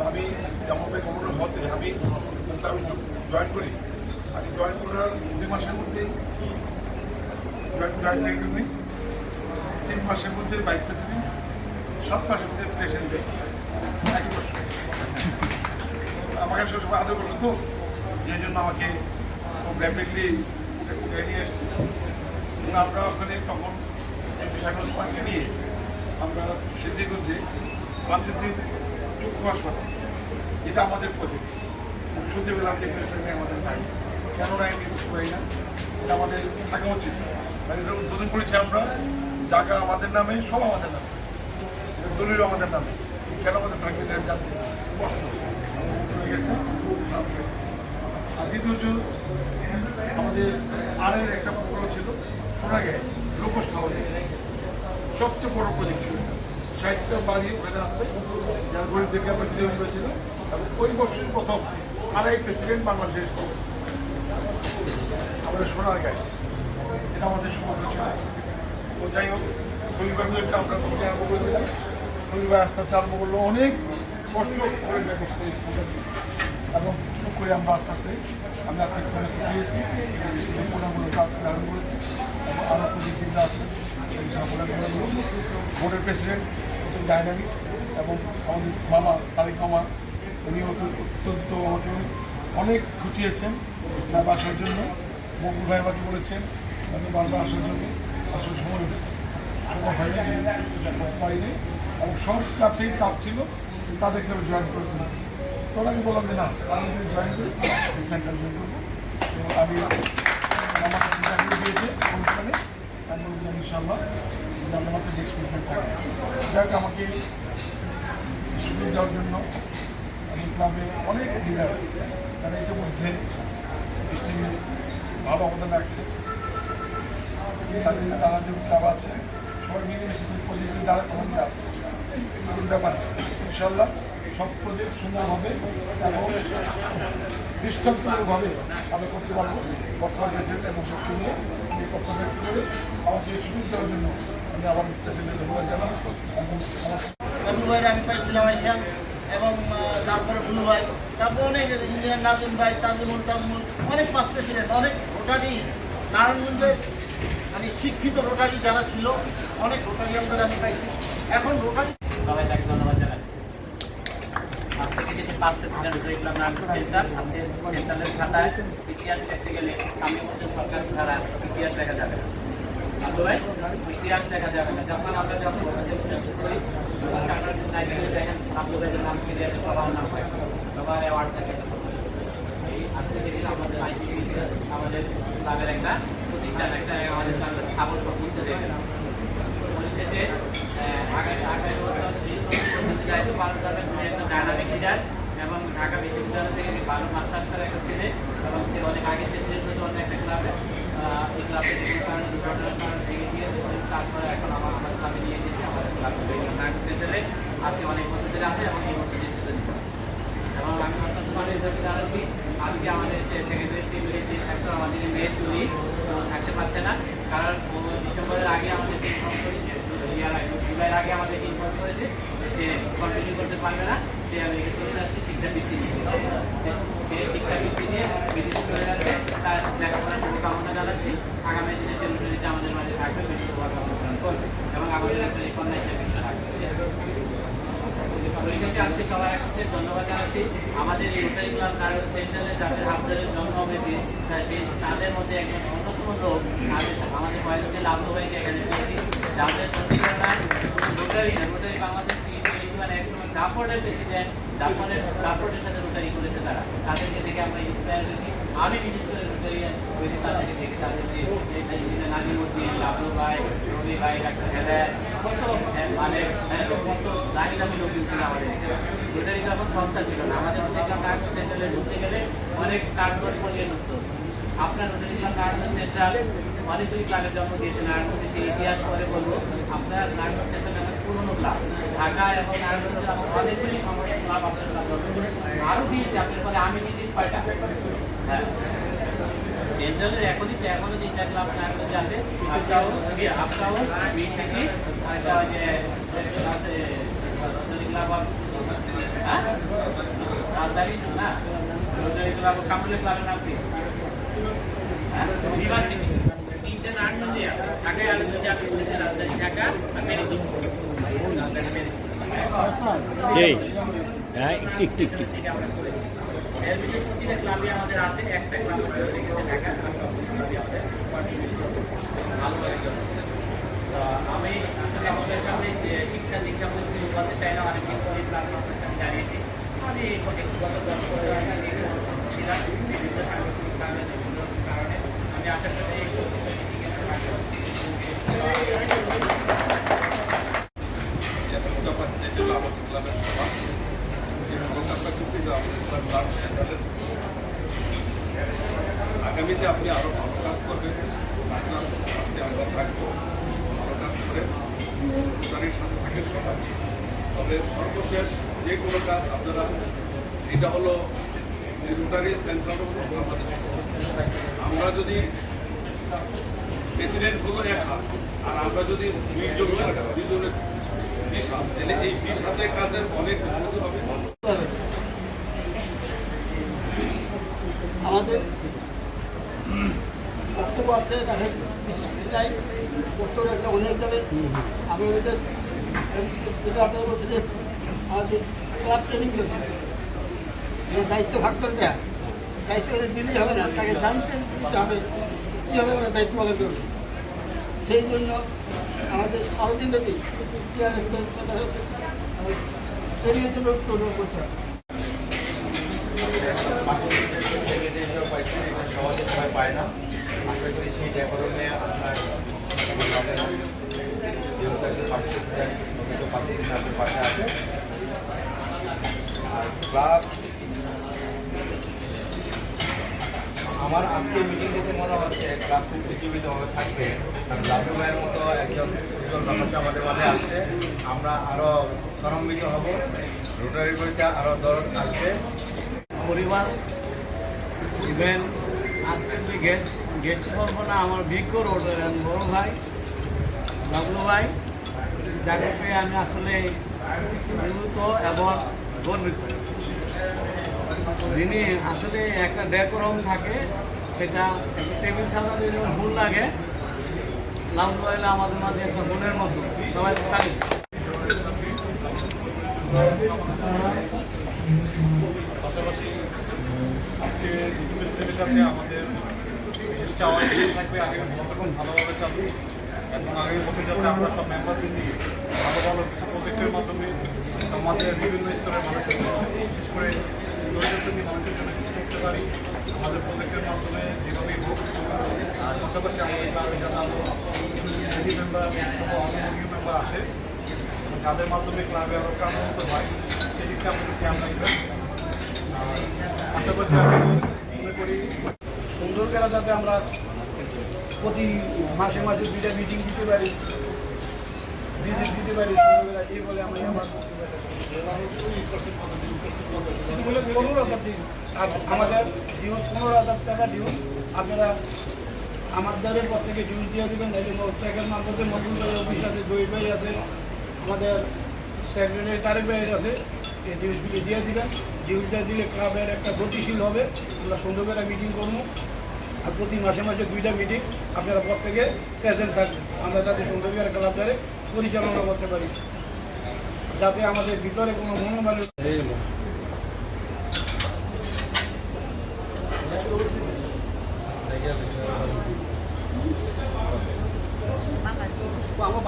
আমি জামালভাই কমরের হতে আমি জয়েন করি। আমি জয়েন করার 2 মাসের মধ্যে জয়েন জয়েন্ট সেক্রেটারি, 3 মাসের মধ্যে ভাইস প্রেসিডেন্ট, 7 মাসের মধ্যে প্রেসিডেন্ট। একই বছর আমাকে সবসময় আদর করলো তো, এই জন্য আমাকে খুব র্যাপিডলি উঠে নিয়ে এসছি। আমরা ওখানে তখন শাহরুখ ওসমানকে নিয়ে আমরা সিদ্ধিগঞ্জে বান্ধবীর চক্ষু হাসপাতাল, এটা আমাদের প্রজেক্ট। শুনতে পেলাম যে আমাদের নাই, কেন নাই আমি বুঝতে পারি না, এটা আমাদের থাকা উচিত। মানে এটা উদ্বোধন করেছি আমরা, জায়গা আমাদের নামে, সব আমাদের নামে, দলিল আমাদের নামে, কেন আমাদের থাকবে জানতে কষ্ট হয়ে গেছে। আর দ্বিতীয় হচ্ছে আমাদের আরের একটা প্রকল্প ছিল সোনাগাঁয়ে লোকস্থ হাউসে, সবচেয়ে বড় প্রজেক্ট ছিল। 60টা বাড়ি ওখানে আসছে, যারা গরিবদেরকে আমরা বিতরণ করেছিল। এবং ওই বছরই প্রথম আরেক প্রেসিডেন্ট বাংলাদেশ আমাদের সোনারগাঁয়ে, এটা আমাদের সৌভাগ্য ছিল। তো যাই হোক, পরিবারগুলোকে আমরা খুবই আরম্ভ করে দিলাম। পরিবার আস্তে আস্তে আরম্ভ করলো, অনেক কষ্ট করে ব্যবস্থা এবং সুখ করে আমরা আস্তে আস্তে আমি আজকে অনেক খুশি হয়েছি। সম্পূর্ণগুলো কাজ আরম্ভ করেছি এবং আরও প্রযুক্তিটা আছে। বোর্ডের প্রেসিডেন্ট অত্যন্ত ডাইনামিক, এবং আমাদের মামা তারিক মামা, উনি অত্যন্ত আমাকে অনেক খুঁটিয়েছেন আসার জন্য। মকবুল ভাই আমাকে বলেছেন আমি বারবার আসার জন্য, আসলে সময় পাইনি এবং সব ক্লাব থেকে কাজ ছিল, তাদেরকে আমি জয়েন করে দিলাম। তখন আমি বললাম যে না, আমি যদি জয়েন করি সেন্টার জয়েন করবো। এবং আমি আমাকে চাকরি দিয়েছে অনুষ্ঠানে, আমি বললাম ইনশাল্লাহ আমার মাত্র এক্সপিরিয়েন্স থাকে। যাই হোক, আমাকে সুযোগ দেওয়ার জন্য আমি ক্লাবে অনেক লিডার, তারা ইতিমধ্যে ডিস্ট্রিক্টে ভালো অবদান রাখছে। তাদের তারা যে ক্লাব আছে সবাই মিলেমিশে প্রজেক্টে যারা ক্ষমতা আছে ব্যাপার ইনশাল্লাহ সব প্রজেক্ট সুন্দরভাবে এবং দৃষ্টান্তমূলকভাবে আমরা করতে পারবো। বর্তমান প্রেসিডেন্ট এবং শক্তি নিয়ে এই কর্তব্য ব্যক্ত করে আমাকে সুযোগ দেওয়ার জন্য আমি আবার প্রেসিডেন্টের ধন্যবাদ জানাই। এবং ভাইরা আমি পাইছিলাম এবং তারপরে ভুলু ভাই, তারপর অনেক ইঞ্জিনিয়ার নাজিম ভাই, তাজিমুল অনেক পাস প্রেসিডেন্ট, অনেক রোটারি নারায়ণগঞ্জের মানে শিক্ষিত রোটারি যারা ছিল, অনেক রোটারি আমাদের আমি পাইছি। এখন রোটারি সবাই তাকে ধন্যবাদ জানাই। আজকে থেকে যে পাস প্রেসিডেন্ট দেখলাম নারায়ণগঞ্জ সেন্টার, আজকে সেন্ট্রালের খাতায় ইতিহাস দেখতে গেলে সামনে মধ্যে সরকার ছাড়া ইতিহাস দেখা যাবে না। ইতিহাস দেখা যাবে না। যখন আমরা যখন করি দেখেন আপনাদের নাম ফিরে সবার নাম হয়, সবার অ্যাওয়ার্ড থাকে। এই আজকে থেকে আমাদের আইপিবি আমাদের ক্লাবের একটা প্রতিষ্ঠান, একটা আমাদের ক্লাবের সাবল সম্পূর্ণ দেবে না। পরিশেষে আগামী বছর দায়িত্ব পালন করবেন তুমি একজন ডায়নামিক লিডার এবং ঢাকা বিশ্ববিদ্যালয় থেকে ভালো মাস্টার্সের একটা ছেলে, এবং সে অনেক আগে প্রেসিডেন্ট হতো অন্য একটা ক্লাবে। এই ক্লাবে কারণে দুর্ঘটনার কারণে ভেঙে দিয়েছে, তারপরে এখন আমার ক্লাবে নিয়ে এসেছে। আমাদের ক্লাবে আজকে অনেক বছর ধরে আছে এবং এই বছর নিশ্চিত দিচ্ছে। এবং আমি অত্যন্ত ভালো হিসাবে জানাচ্ছি আজকে আমাদের যে সেক্রেটারি টেবিলে যে থাকতো আমাদের মেয়ের চুরি থাকতে পারছে না, কারণ ডিসেম্বরের আগে আমাদের ইনফর্ম করেছে, জুলাইয়ের আগে আমাদেরকে ইনফর্ম করেছে সে কন্টিনিউ করতে পারবে না, সে আমেরিকা চলে যাচ্ছে শিক্ষা বৃত্তি নিয়ে। সে শিক্ষা বৃত্তি নিয়ে বিদেশে চলে যাচ্ছে, তার লেখাপড়ার শুভকামনা জানাচ্ছি। আগামী দিনে সেলিব্রিটিতে আমাদের মাঝে থাকবে, বিশ্বভাবে অবদান করবে এবং আমাদের একটা কন্যা হিসেবে বিশ্ব থাকবে। আজকে সবার কাছে ধন্যবাদ জানাচ্ছি। আমাদের এই রোটারি ক্লাব নারায়ণ সেন্টারে যাদের হাফদের জন্ম হয়েছে তাদের মধ্যে একজন অন্যতম লোক আমাদের কয়েকজনকে লাভলু ভাইকে এখানে পেয়েছি। যাদের রোটারি বাংলাদেশ একসময় ডাপনের প্রেসিডেন্ট, ডাপনের সাথে রোটারি করেছে তারা, তাদেরকে দেখে আমরা ইন্সপায়ার হয়েছি। আমি বিশেষ করে রোটারি ওই তাদেরকে দেখে তাদের যে নাজিমুদ্দিন, লাবলু ভাই, রবি ভাই, ডাক্তার হেদায়েত, কত মানে কত দামি দামি লোকজন ছিল আমাদের এখানে। রোটারি তখন সস্তা ছিল না, আমাদের দেখলাম কার্ড সেন্টারে ঢুকতে গেলে অনেক কার্ডবোর্ড সরিয়ে ঢুকতো। আপনার রোটারি ক্লাব কার্ড সেন্টার অনেকগুলি ক্লাবের জন্ম দিয়েছে। নারায়ণগঞ্জের যে ইতিহাস পরে বলবো, আপনার নারায়ণগঞ্জ সেন্টার আমাদের পুরোনো ক্লাব, ঢাকা এবং নারায়ণগঞ্জে অনেকগুলি আমাদের ক্লাব আপনার ক্লাব আরও দিয়েছে। আপনার ফলে আমি নিজে 6টা, হ্যাঁ সেন্ট্রালের এখনও 3টা ক্লাব নারায়ণগঞ্জে আছে। আপটাউন, বিসিটি, আরেকটা ওই যে রোটারি ক্লাব হ্যাঁ রাজধানী না, রোটারি ক্লাব কামরুলের ক্লাবের নাম কি? ইউনিভার্সিটি, 3টে নারায়ণগঞ্জে আছে। ঢাকায় আর দুটো আছে, রাজধানী ঢাকা আর মেরিসিং। রাজধানী মেরিসিং থেকে আমরা করেছি। এর ভিতরে প্রতিটা ক্লাবে আমাদের আছে, একটা ক্লাব রেখেছে ঢাকা, আমাদের ভালোভাবে চলছে। তো আমি আসলে আমাদের সামনে যে শিক্ষা দীক্ষা বলতে বলতে চাই না, অনেক কিছু ক্লাব আমি জানিয়েছি। আমি গত 10 বছর ছিলাম বিভিন্ন সাংস্কৃতিক কারণে আমি আশা করি এই আগামীতে আপনি আরো ভালো কাজ করবেন, আপনার সাথে আমরা থাকবো, ভালো কাজ করে রোটারির সাথে থাকেন সবাই। তবে সর্বশেষ যে কোনো কাজ আপনারা, এটা হলো রোটারি সেন্ট্রাল আমরা যদি প্রেসিডেন্ট হলো 1 হাত আর আমরা যদি 2জনের 20 হাত, তাহলে এই 20 হাতের কাজের অনেক উন্নতি হবে। আমাদের বক্তব্য আছে, এটাই বক্তব্য একটা অনেক যাবে। আপনাদের যেটা আপনারা বলছেন যে আমাদের ক্লাব ট্রেনিং করবে, দায়িত্ব ভাগ করে দেওয়া, দায়িত্ব দিলেই হবে না, তাকে জানতে দিতে হবে কীভাবে ওরা দায়িত্ব পালন করবে। সেই জন্য আমাদের সারাদিন ব্যাপী ট্রেনিংয়ের জন্য করতে হবে। সহজে সবাই পায় না, আশা করি সেই ডেকোরমে আপনার আপনার পাশে আছে। আর ক্লাব আমার আজকে মিটিং দেখে মনে হচ্ছে ক্লাব খুব প্রতিযোগিতভাবে থাকবে, কারণ লাভু ভাইয়ের মতো একজন উজ্জ্বল ব্যাপারটা আমাদের মাঝে আসছে। আমরা আরও সরম্বিত হব, রোটারি বইতে আরও দরদ আসবে। পরিবার ইভেন আজকের যে গেস্ট করবো না, আমার বিজ্ঞ বড় ভাই লাবলু ভাই, যাকে পেয়ে আমি আসলে বিরত এবং গর্বিত। যিনি আসলে একটা ডেকোরম থাকে, সেটা টেবিল সাজাতে যেমন ভুল লাগে, লাবলু ভাই আমাদের মাঝে একটা গুণের মতো সবাই তাই। পাশাপাশি আজকে দুটো প্রেসিডেন্টের কাছে আমাদের বিশেষ চাওয়া থাকবে, আগামী বছর ভালোভাবে চালু এবং আগামী বছর যাতে আমরা সব মেম্বারদের নিয়ে ভালো ভালো কিছু প্রজেক্টের মাধ্যমে সমাজের বিভিন্ন স্তরের মানুষের বিশেষ করে দরিদ্র শ্রেণীর মানুষের জন্য কিছু করতে পারি আমাদের প্রজেক্টের মাধ্যমে, যেভাবেই হোক। আর পাশাপাশি আমাদের ক্লাবে যারা লেডি মেম্বার অথবা অনমনীয় মেম্বার আসে, যাদের মাধ্যমে ক্লাবে আরও প্রাণবন্ত হয়, সেদিকটা আমাদের খেয়াল রাখবেন। পাশাপাশি আমি মনে করি সুন্দর করে যাতে আমরা প্রতি মাসে মাসে 2টা মিটিং দিতে পারি, ভিজিট দিতে পারি সুন্দর করে, এই বলে আমি আমার 15,000 দিন। আর আমাদের ডিউজ 15,000 টাকা ডিউজ, আপনারা আমাদের পর থেকে ডিউজ দিয়ে দেবেন। মোটরসাইকেল মারফতে নতুন অফিস আছে, জয়ীর ভাই আছে, আমাদের সেক্রেটারি তারেক ভাই আছে, এই ডিউজগুলি দিয়ে দেবেন। ডিউজটা দিলে ক্লাবের একটা গতিশীল হবে, আমরা সুন্দর করে মিটিং করবো। আর প্রতি মাসে মাসে 2টা মিটিং আপনারা পর থেকে প্রেজেন্ট থাকবেন, আমরা যাতে সুন্দর করে ক্লাবটারে পরিচালনা করতে পারি, যাতে আমাদের ভিতরে কোনো মনোমালিন্য আমার